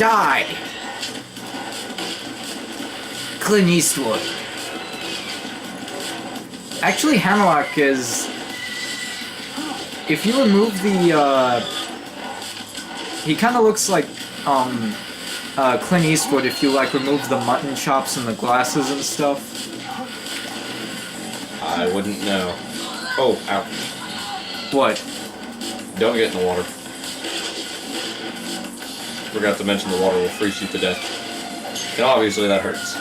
Die! Clint Eastwood. Actually, Hammerlock is... If you remove the, he kind of looks like, Clint Eastwood if you, like, remove the mutton chops and the glasses and stuff. I wouldn't know. Oh, ouch. What? Don't get in the water. Forgot to mention the water will freeze you to death. And obviously that hurts.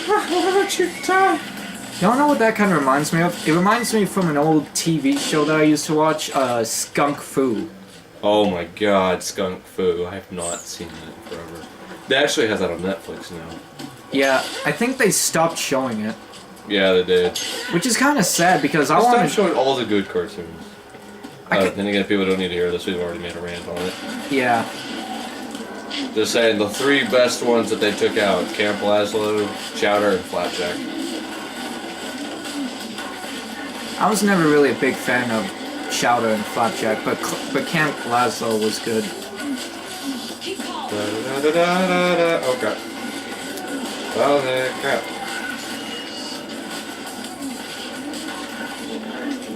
Why don't you die? You don't know what that kind of reminds me of? It reminds me from an old TV show that I used to watch, Skunk Fu. Oh my god, Skunk Fu. I have not seen that in forever. They actually has that on Netflix now. Yeah, I think they stopped showing it. Yeah, they did. Which is kind of sad because I want to... Stop showing all the good cartoons. Then again, people don't need to hear this. We've already made a rant on it. Yeah. Just saying, the 3 best ones that they took out. Camp Lazlo, Chowder, and Flapjack. I was never really a big fan of Chowder and Flapjack, but Camp Lazlo was good. Oh god. Oh crap.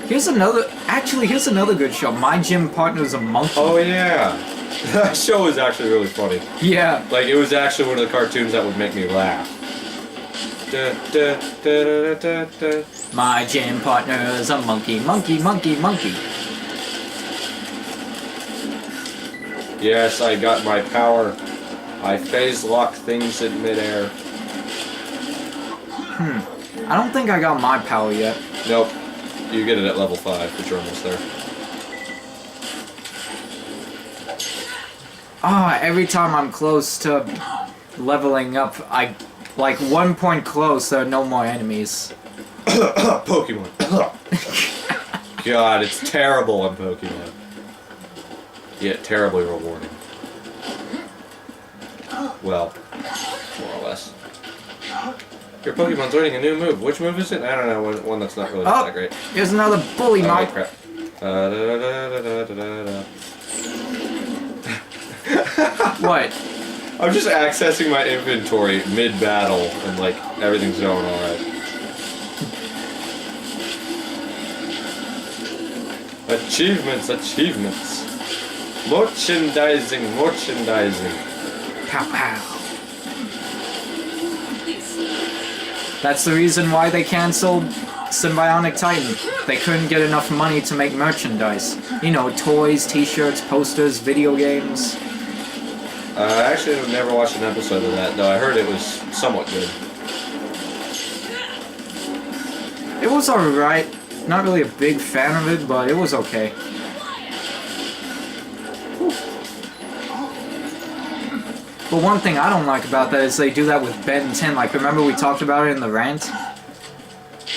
Here's another good show. My Gym Partner's a Monkey. Oh yeah. That show was actually really funny. Yeah. Like, it was actually one of the cartoons that would make me laugh. My gym partner is a monkey, monkey, monkey, monkey. Yes, I got my power. I phase lock things in midair. I don't think I got my power yet. Nope. You get it at level 5, but you're almost there. Every time I'm close to leveling up, like 1 point close, there are no more enemies. Pokemon. God, it's terrible on Pokemon. Yet terribly rewarding. Well, more or less. Your Pokemon's learning a new move. Which move is it? I don't know. One that's not really that great. Here's another bully, Mike. Oh, crap. What? I'm just accessing my inventory mid-battle, and, like, everything's going alright. Achievements, achievements. Merchandising, merchandising. Pow pow. That's the reason why they canceled Symbionic Titan. They couldn't get enough money to make merchandise. You know, toys, t-shirts, posters, video games. Actually, I've never watched an episode of that, though I heard it was somewhat good. It was alright. Not really a big fan of it, but it was okay. But one thing I don't like about that is they do that with Ben 10. Like, remember we talked about it in the rant?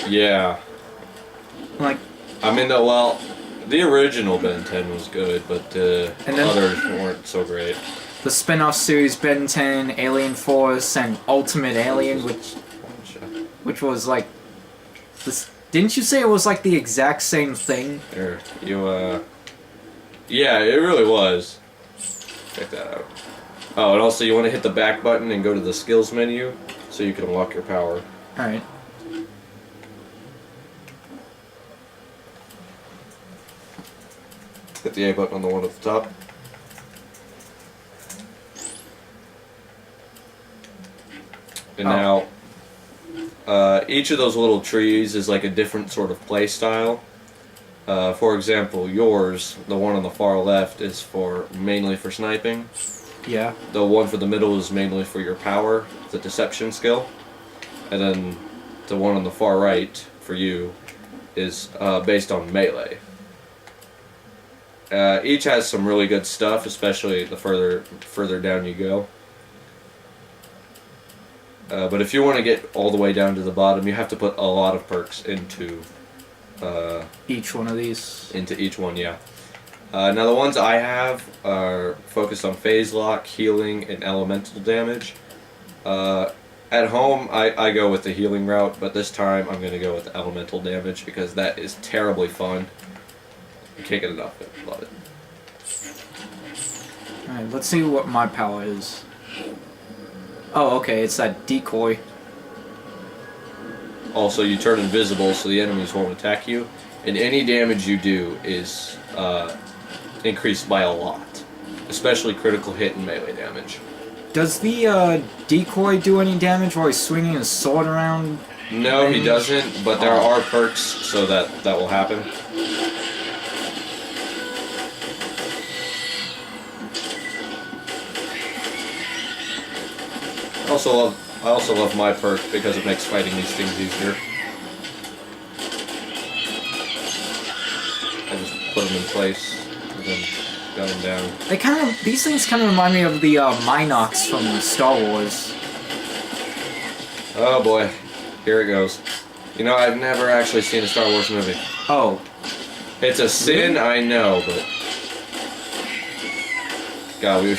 Yeah. Like... I mean, well, the original Ben 10 was good, but others weren't so great. The spin-off series Ben 10, Alien Force, and Ultimate Alien, which was like... this. Didn't you say it was like the exact same thing? Here, yeah, it really was. Check that out. Oh, and also you want to hit the back button and go to the skills menu so you can unlock your power. Alright. Hit the A button on the one at the top. And now, each of those little trees is like a different sort of play style. For example, yours, the one on the far left, is mainly for sniping. Yeah. The one for the middle is mainly for your power, the deception skill. And then the one on the far right, for you, is based on melee. Each has some really good stuff, especially the further down you go. But if you want to get all the way down to the bottom, you have to put a lot of perks into... each one of these? Into each one, yeah. Now the ones I have are focused on phase lock, healing, and elemental damage. At home, I go with the healing route, but this time I'm going to go with the elemental damage because that is terribly fun. I can't get enough of it. Love it. Alright, let's see what my power is. Oh, okay, it's that decoy. Also, you turn invisible so the enemies won't attack you, and any damage you do is increased by a lot, especially critical hit and melee damage. Does the decoy do any damage while he's swinging his sword around? No, he doesn't, but there are perks so that will happen. I also love my perk because it makes fighting these things easier. I just put them in place and then gun them down. These things kind of remind me of the Minox from Star Wars. Oh boy, here it goes. You know, I've never actually seen a Star Wars movie. Oh. It's a sin, I know, but... God, we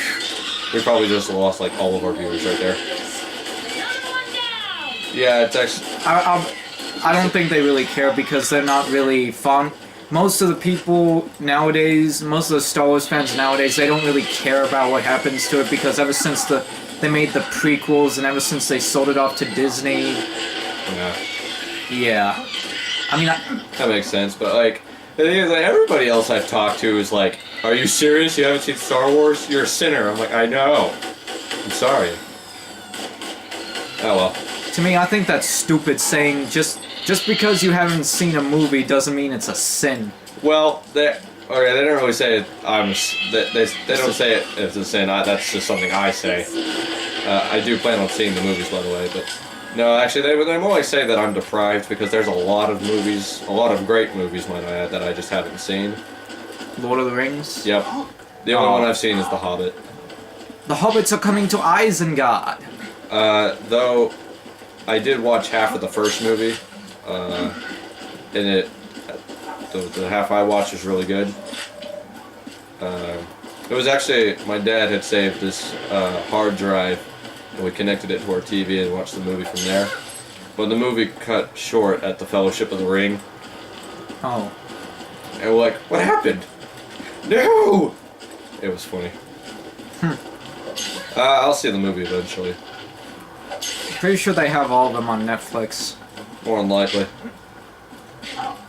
probably just lost like all of our viewers right there. Yeah, it's actually... I don't think they really care because they're not really fond. Most of the people nowadays, most of the Star Wars fans nowadays, they don't really care about what happens to it because ever since they made the prequels and ever since they sold it off to Disney... Yeah. I mean, that makes sense, but like, the thing is, like, everybody else I've talked to is like, are you serious? You haven't seen Star Wars? You're a sinner. I'm like, I know. I'm sorry. Oh well. To me, I think that's stupid saying just because you haven't seen a movie doesn't mean it's a sin. Well, they don't really say it. They don't say it as a sin. That's just something I say. I do plan on seeing the movies, by the way, but no, actually, they more like say that I'm deprived because there's a lot of movies, a lot of great movies, might I add, that I just haven't seen. Lord of the Rings. Yep. The only one I've seen is The Hobbit. The Hobbits are coming to Isengard. Though I did watch half of the first movie, and the half I watched was really good. It was actually, my dad had saved this hard drive, and we connected it to our TV and watched the movie from there. But the movie cut short at the Fellowship of the Ring. Oh. And we're like, what happened? No! It was funny. I'll see the movie eventually. Pretty sure they have all of them on Netflix. More than likely.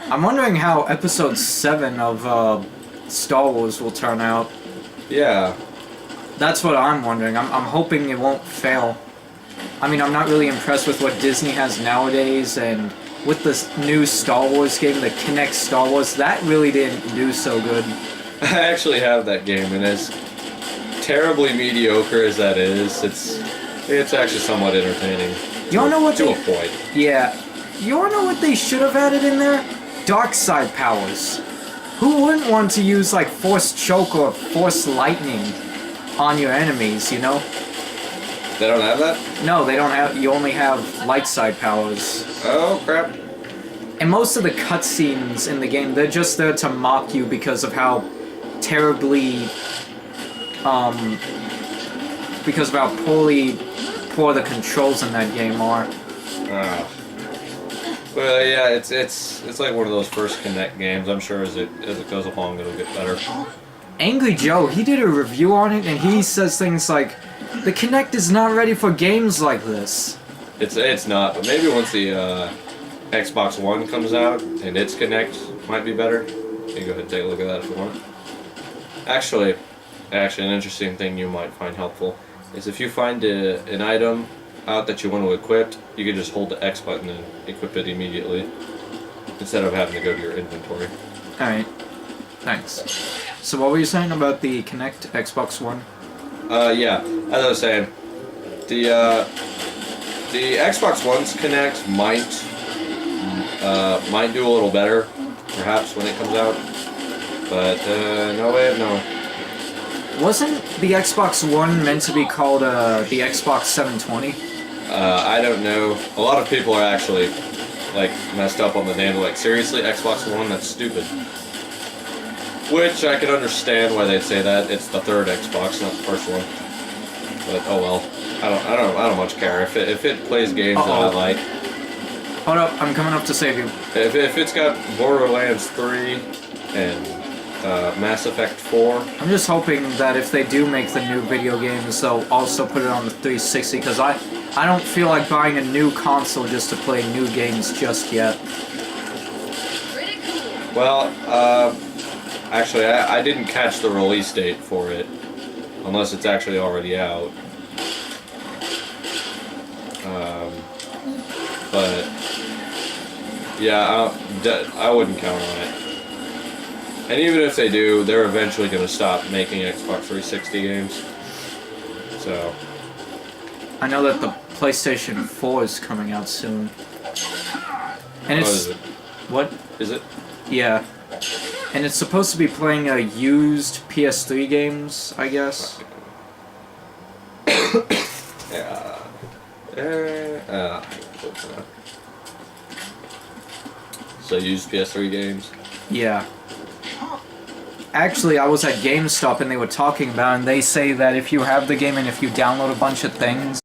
I'm wondering how episode 7 of Star Wars will turn out. Yeah. That's what I'm wondering. I'm hoping it won't fail. I mean, I'm not really impressed with what Disney has nowadays, and with this new Star Wars game, the Kinect Star Wars, that really didn't do so good. I actually have that game, and as terribly mediocre as that is, it's actually somewhat entertaining. You wanna know what to a point. Yeah. You wanna know what they should have added in there? Dark side powers. Who wouldn't want to use like force choke or force lightning on your enemies, you know? They don't have that? No, they don't have. You only have light side powers. Oh crap. And most of the cutscenes in the game, they're just there to mock you because of how terribly, because of how poor the controls in that game are. Well, yeah, it's like one of those first Kinect games. I'm sure as it goes along, it'll get better. Angry Joe, he did a review on it, and he says things like, "The Kinect is not ready for games like this." It's not, but maybe once the Xbox One comes out and its Kinect might be better. You can go ahead and take a look at that if you want. Actually, an interesting thing you might find helpful is if you find an item out that you want to equip, you can just hold the X button and equip it immediately instead of having to go to your inventory. Alright, thanks. So what were you saying about the Kinect Xbox One? Yeah, as I was saying, the Xbox One's Kinect might do a little better, perhaps when it comes out, but no way of knowing. Wasn't the Xbox One meant to be called the Xbox 720? I don't know. A lot of people are actually like messed up on the name. Like, seriously, Xbox One? That's stupid. Which I can understand why they'd say that. It's the third Xbox, not the first one. But oh well. I don't much care if it plays games that I like. Hold up, I'm coming up to save you. If it's got Borderlands 3 and Mass Effect 4. I'm just hoping that if they do make the new video games, they'll also put it on the 360, because I don't feel like buying a new console just to play new games just yet. Well, actually, I didn't catch the release date for it, unless it's actually already out. But yeah, I wouldn't count on it. And even if they do, they're eventually going to stop making Xbox 360 games. So I know that the PlayStation 4 is coming out soon. And it's... What is it? What? Is it? Yeah. And it's supposed to be playing used PS3 games, I guess. Yeah. So used PS3 games? Yeah. Actually, I was at GameStop and they were talking about it, and they say that if you have the game and if you download a bunch of things,